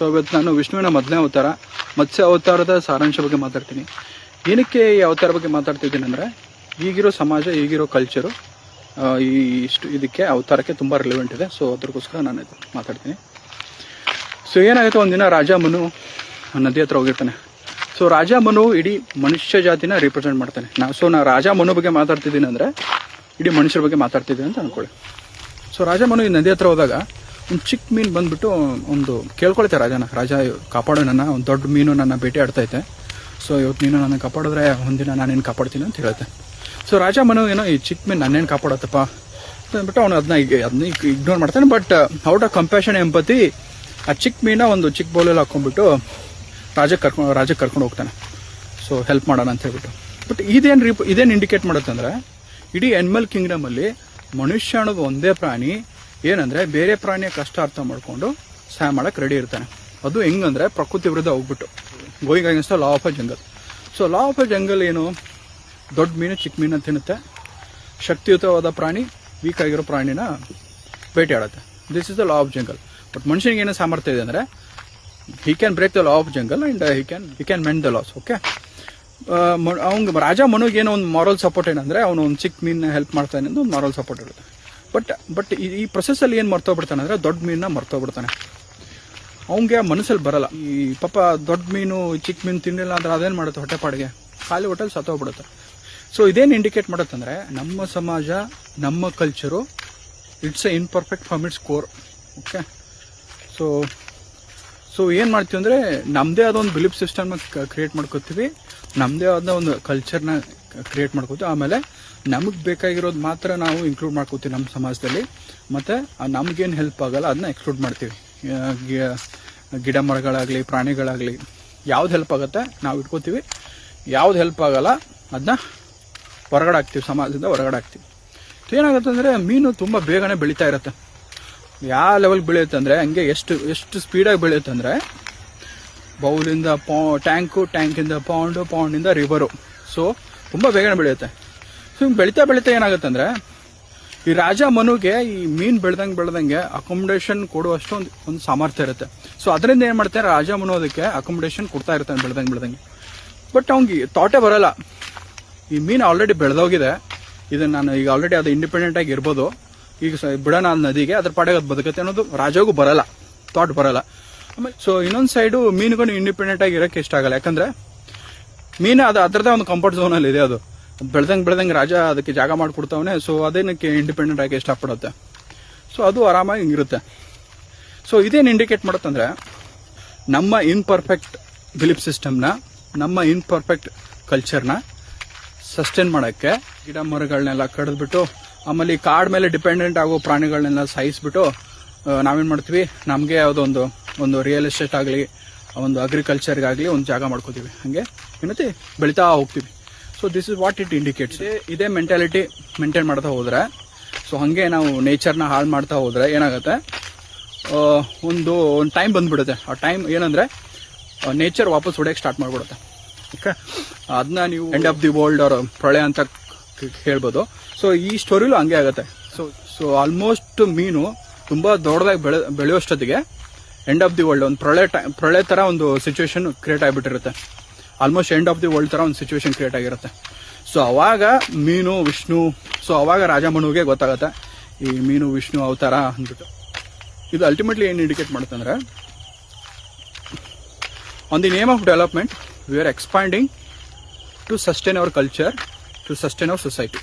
So ಇವತ್ತು ನಾನು ವಿಷ್ಣುವಿನ ಮೊದಲನೇ ಅವತಾರ ಮತ್ಸ್ಯ ಅವತಾರದ ಸಾರಾಂಶ ಬಗ್ಗೆ ಮಾತಾಡ್ತೀನಿ. ಏನಕ್ಕೆ ಈ ಅವತಾರ ಬಗ್ಗೆ ಮಾತಾಡ್ತಿದ್ದೀನಿ ಅಂದರೆ, ಈಗಿರೋ ಸಮಾಜ, ಈಗಿರೋ ಕಲ್ಚರು ಇದಕ್ಕೆ ಅವತಾರಕ್ಕೆ ತುಂಬ ರಿಲೆವೆಂಟ್ ಇದೆ. ಸೊ ಅದ್ರಗೋಸ್ಕರ ನಾನು ಮಾತಾಡ್ತೀನಿ. ಸೊ ಏನಾಗುತ್ತೆ, ಒಂದಿನ ರಾಜ ಮನು ನದಿ ಹತ್ರ ಹೋಗಿರ್ತಾನೆ. ಸೊ ರಾಜ ಮನು ಇಡೀ ಮನುಷ್ಯ ಜಾತಿನ ರಿಪ್ರೆಸೆಂಟ್ ಮಾಡ್ತಾನೆ. ನಾ ರಾಜ ಮನು ಬಗ್ಗೆ ಮಾತಾಡ್ತಿದ್ದೀನಿ ಅಂದರೆ ಇಡೀ ಮನುಷ್ಯರ ಬಗ್ಗೆ ಮಾತಾಡ್ತಿದ್ದೀನಿ ಅಂತ ಅನ್ಕೊಳ್ಳಿ. ಸೊ ರಾಜ ಮನು ಈ ನದಿ ಹತ್ರ ಹೋದಾಗ ಒಂದು ಚಿಕ್ಕ ಮೀನು ಬಂದ್ಬಿಟ್ಟು ಒಂದು ಕೇಳ್ಕೊಳ್ತೆ ರಾಜ ಕಾಪಾಡೋ ನನ್ನ, ಒಂದು ದೊಡ್ಡ ಮೀನು ನನ್ನ ಭೇಟಿ ಆಡ್ತೈತೆ. ಸೊ ಇವತ್ತು ನೀನು ನನ್ನ ಕಾಪಾಡಿದ್ರೆ ಒಂದಿನ ನಾನೇನು ಕಾಪಾಡ್ತೀನಿ ಅಂತ ಹೇಳುತ್ತೆ. ಸೊ ರಾಜ ಮನು ಏನೋ ಈ ಚಿಕ್ಕ ಮೀನು ನನ್ನೇನು ಕಾಪಾಡತ್ತಪ್ಪ ಅಂದ್ಬಿಟ್ಟು ಅವನು ಅದನ್ನ ಇಗ್ನೋರ್ ಮಾಡ್ತಾನೆ. But out of compassion empathy ಆ ಚಿಕ್ಕ ಮೀನ ಒಂದು ಚಿಕ್ಕ ಬೌಲಲ್ಲಿ ಹಾಕೊಂಡ್ಬಿಟ್ಟು ರಾಜಕ್ಕೆ ಕರ್ಕೊಂಡು ಹೋಗ್ತಾನೆ. ಸೊ ಹೆಲ್ಪ್ ಮಾಡೋಣ ಅಂತ ಹೇಳ್ಬಿಟ್ಟು. ಬಟ್ ಇದೇನು ಇಂಡಿಕೇಟ್ ಮಾಡುತ್ತೆ ಅಂದರೆ, ಇಡೀ ಅನಿಮಲ್ ಕಿಂಗ್ಡಮಲ್ಲಿ ಮನುಷ್ಯ ಅನ್ನೋದು ಒಂದೇ ಪ್ರಾಣಿ ಏನಂದರೆ ಬೇರೆ ಪ್ರಾಣಿಯ ಕಷ್ಟ ಅರ್ಥ ಮಾಡಿಕೊಂಡು ಸಹಾಯ ಮಾಡೋಕ್ಕೆ ರೆಡಿ ಇರ್ತಾನೆ. ಅದು ಹೆಂಗಂದರೆ ಪ್ರಕೃತಿ ವಿರುದ್ಧ ಹೋಗ್ಬಿಟ್ಟು going against law of a jungle. So law of a jungle ಏನು, ದೊಡ್ಡ ಮೀನು ಚಿಕ್ಕ ಮೀನು ತಿನ್ನುತ್ತೆ, ಶಕ್ತಿಯುತವಾದ ಪ್ರಾಣಿ ವೀಕ್ ಆಗಿರೋ ಪ್ರಾಣಿನ ಭೇಟಿ ಆಡುತ್ತೆ. This is the law of jungle. But ಮನುಷ್ಯನಿಗೆ ಏನೋ ಸಾಮರ್ಥ್ಯ ಇದೆ ಅಂದರೆ, he can break the law of jungle and he can mend the laws. Okay, ಅವ್ನಿಗೆ ರಾಜ ಮನುಗೆ ಏನೋ ಒಂದು ಮಾರಲ್ ಸಪೋರ್ಟ್ ಏನಂದರೆ, ಅವನು ಒಂದು ಚಿಕ್ಕ ಮೀನ ಹೆಲ್ಪ್ ಮಾಡ್ತಾನೆ ಅಂತ ಒಂದು ಮಾರಲ್ ಸಪೋರ್ಟ್ ಇರುತ್ತೆ. ಬಟ್ ಈ ಪ್ರೊಸೆಸ್ಸಲ್ಲಿ ಏನು ಮರ್ತೋಗ್ಬಿಡ್ತಾನೆ ಅಂದರೆ, ದೊಡ್ಡ ಮೀನನ್ನ ಮರ್ತೋಗ್ಬಿಡ್ತಾನೆ. ಅವನಿಗೆ ಮನಸ್ಸಲ್ಲಿ ಬರಲ್ಲ, ಈ ಪಾಪ ದೊಡ್ಡ ಮೀನು ಚಿಕ್ಕ ಮೀನು ತಿನ್ನಲಿಲ್ಲ ಅಂದ್ರೆ ಅದೇನು ಮಾಡುತ್ತೆ, ಹೊಟ್ಟೆಪಾಡಿಗೆ ಖಾಲಿ ಹೊಟ್ಟೆಲಿ ಸತ್ತೋಗ್ಬಿಡುತ್ತೆ. ಸೊ ಇದೇನು ಇಂಡಿಕೇಟ್ ಮಾಡುತ್ತಂದರೆ, ನಮ್ಮ ಸಮಾಜ, ನಮ್ಮ culture, it's A imperfect from its core. Okay, so ಏನು ಮಾಡ್ತೀವಿ ಅಂದರೆ, ನಮ್ಮದೇ ಆದ ಒಂದು ಬಿಲೀಫ್ ಸಿಸ್ಟಮ್ನ ಕ್ರಿಯೇಟ್ ಮಾಡ್ಕೋತೀವಿ, ನಮ್ಮದೇ ಆದ ಒಂದು ಕಲ್ಚರ್ನ ಕ್ರಿಯೇಟ್ ಮಾಡ್ಕೋತೀವಿ. ಆಮೇಲೆ ನಮಗೆ ಬೇಕಾಗಿರೋದು ಮಾತ್ರ ನಾವು ಇನ್ಕ್ಲೂಡ್ ಮಾಡ್ಕೋತೀವಿ ನಮ್ಮ ಸಮಾಜದಲ್ಲಿ. ಮತ್ತು ನಮಗೇನು ಹೆಲ್ಪ್ ಆಗಲ್ಲ ಅದನ್ನ ಎಕ್ಸ್ಕ್ಲೂಡ್ ಮಾಡ್ತೀವಿ. ಗಿಡ ಮರಗಳಾಗಲಿ, ಪ್ರಾಣಿಗಳಾಗಲಿ, ಯಾವ್ದು ಹೆಲ್ಪ್ ಆಗುತ್ತೆ ನಾವು ಇಟ್ಕೋತೀವಿ, ಯಾವ್ದು ಹೆಲ್ಪ್ ಆಗಲ್ಲ ಅದನ್ನ ಹೊರಗಡೆ ಹಾಕ್ತೀವಿ, ಸಮಾಜದಿಂದ ಹೊರಗಡೆ ಹಾಕ್ತೀವಿ. ಸೊ ಏನಾಗುತ್ತೆ ಅಂದರೆ, ಮೀನು ತುಂಬ ಬೇಗನೆ ಬೆಳೀತಾ ಇರುತ್ತೆ. ಯಾವ ಲೆವೆಲ್ಗೆ ಬೆಳೆಯುತ್ತೆ ಅಂದರೆ, ಹಂಗೆ ಎಷ್ಟು ಸ್ಪೀಡಾಗಿ ಬೆಳೆಯುತ್ತೆ ಅಂದರೆ, ಬೌಲಿಂದ ಟ್ಯಾಂಕಿಂದ ಪೌಂಡಿಂದ ರಿವರು. ಸೊ ತುಂಬ ಬೇಗನೆ ಬೆಳೆಯುತ್ತೆ. ಸೊ ಬೆಳೀತಾ ಏನಾಗುತ್ತೆ ಅಂದರೆ, ಈ ರಾಜ ಮನುಗೆ ಈ ಮೀನು ಬೆಳೆದಂಗೆ ಅಕೊಮಡೇಷನ್ ಕೊಡುವಷ್ಟು ಒಂದು ಸಾಮರ್ಥ್ಯ ಇರುತ್ತೆ. ಸೊ ಅದರಿಂದ ಏನು ಮಾಡ್ತಾರೆ, ರಾಜ ಮನು ಅದಕ್ಕೆ ಅಕೊಮಡೇಷನ್ ಕೊಡ್ತಾ ಇರ್ತಾನೆ ಬೆಳೆದಂಗೆ. ಬಟ್ ಅವ್ನಿಗೆ ಥಾಟೇ ಬರಲ್ಲ, ಈ ಮೀನು ಆಲ್ರೆಡಿ ಬೆಳೆದೋಗಿದೆ, ಇದನ್ನು ನಾನು ಈಗ ಆಲ್ರೆಡಿ ಅದು ಇಂಡಿಪೆಂಡೆಂಟ್ ಆಗಿ ಇರ್ಬೋದು, ಈಗ ಬಿಡೋಣ ಅದು ನದಿಗೆ, ಅದ್ರ ಪಾಡೆಗೆ ಅದು ಬದುಕತ್ತೆ ಅನ್ನೋದು ರಾಜಗೂ ಬರಲ್ಲ, ಥಾಟ್ ಬರಲ್ಲ. ಆಮೇಲೆ ಸೊ ಇನ್ನೊಂದು ಸೈಡು ಮೀನುಗಳು ಇಂಡಿಪೆಂಡೆಂಟ್ ಆಗಿ ಇರೋಕ್ಕೆ ಇಷ್ಟ ಆಗಲ್ಲ. ಯಾಕಂದರೆ ಮೀನು ಅದು ಅದರದೇ ಒಂದು ಕಂಫರ್ಟ್ ಝೋನಲ್ಲಿ ಇದೆ. ಅದು ಬೆಳೆದಂಗೆ ರಾಜ ಅದಕ್ಕೆ ಜಾಗ ಮಾಡಿಕೊಡ್ತಾವನೆ. ಸೊ ಅದೇನಕ್ಕೆ ಇಂಡಿಪೆಂಡೆಂಟ್ ಆಗಿ ಇಷ್ಟಪಡುತ್ತೆ. ಸೊ ಅದು ಆರಾಮಾಗಿ ಹಿಂಗಿರುತ್ತೆ. ಸೊ ಇದೇನು ಇಂಡಿಕೇಟ್ ಮಾಡುತ್ತಂದರೆ, ನಮ್ಮ ಇನ್ಪರ್ಫೆಕ್ಟ್ ಬಿಲೀಫ್ ಸಿಸ್ಟಮ್ನ, ನಮ್ಮ ಇನ್ಪರ್ಫೆಕ್ಟ್ ಕಲ್ಚರ್ನ ಸಸ್ಟೈನ್ ಮಾಡೋಕ್ಕೆ ಗಿಡ ಮರಗಳನ್ನೆಲ್ಲ ಕಡಿದ್ಬಿಟ್ಟು, ಆಮೇಲೆ ಈ ಕಾಡ್ ಮೇಲೆ ಡಿಪೆಂಡೆಂಟ್ ಆಗೋ ಪ್ರಾಣಿಗಳನ್ನೆಲ್ಲ ಸಾಯಿಸ್ಬಿಟ್ಟು ನಾವೇನು ಮಾಡ್ತೀವಿ, ನಮಗೆ ಯಾವುದೋ ಒಂದು ರಿಯಲ್ ಎಸ್ಟೇಟ್ ಆಗಲಿ, ಒಂದು ಅಗ್ರಿಕಲ್ಚರ್ಗಾಗಲಿ ಒಂದು ಜಾಗ ಮಾಡ್ಕೋತೀವಿ. ಹಾಗೆ ಏನೈತಿ ಬೆಳೀತಾ ಹೋಗ್ತೀವಿ. So this is what it indicates. ಇದೇ ಮೆಂಟಾಲಿಟಿ ಮೇಂಟೈನ್ ಮಾಡ್ತಾ ಹೋದರೆ, ಸೊ ಹಾಗೆ ನಾವು ನೇಚರ್ನ ಹಾಳು ಮಾಡ್ತಾ ಹೋದರೆ ಏನಾಗುತ್ತೆ, ಒಂದು ಟೈಮ್ ಬಂದ್ಬಿಡುತ್ತೆ. ಆ ಟೈಮ್ ಏನಂದರೆ, ನೇಚರ್ ವಾಪಸ್ ಹೊಡೆಯೋಕ್ಕೆ ಸ್ಟಾರ್ಟ್ ಮಾಡಿಬಿಡುತ್ತೆ. ಓಕೆ, ಅದನ್ನ ನೀವು ಎಂಡ್ ಆಫ್ ದಿ ವರ್ಲ್ಡ್ ಅವ್ರ ಪ್ರಳಯ ಅಂತ ಹೇಳ್ಬೋದು. ಸೊ ಈ ಸ್ಟೋರಿಲೂ ಹಂಗೆ ಆಗುತ್ತೆ. ಸೊ ಆಲ್ಮೋಸ್ಟ್ ಮೀನು ತುಂಬ ದೊಡ್ಡದಾಗಿ ಬೆಳೆಯೋಷ್ಟೊತ್ತಿಗೆ ಎಂಡ್ ಆಫ್ ದಿ ವರ್ಲ್ಡ್, ಒಂದು ಪ್ರಳಯ ಥರ ಒಂದು ಸಿಚುವೇಶನ್ ಕ್ರಿಯೇಟ್ ಆಗಿಬಿಟ್ಟಿರುತ್ತೆ. Almost end of the world ಥರ ಒಂದು ಸಿಚುವೇಶನ್ ಕ್ರಿಯೇಟ್ ಆಗಿರುತ್ತೆ. ಸೊ ಅವಾಗ ಮೀನು ವಿಷ್ಣು, ಸೊ ಅವಾಗ ರಾಜ ಮನುಗೆ ಗೊತ್ತಾಗುತ್ತೆ ಈ ಮೀನು ವಿಷ್ಣು ಅವತಾರ ಅಂದ್ಬಿಟ್ಟು. ಇದು ಅಲ್ಟಿಮೇಟ್ಲಿ ಏನು ಇಂಡಿಕೇಟ್ ಮಾಡುತ್ತೆ ಅಂದರೆ, on the name of development we are expanding to sustain our culture, to sustain our society.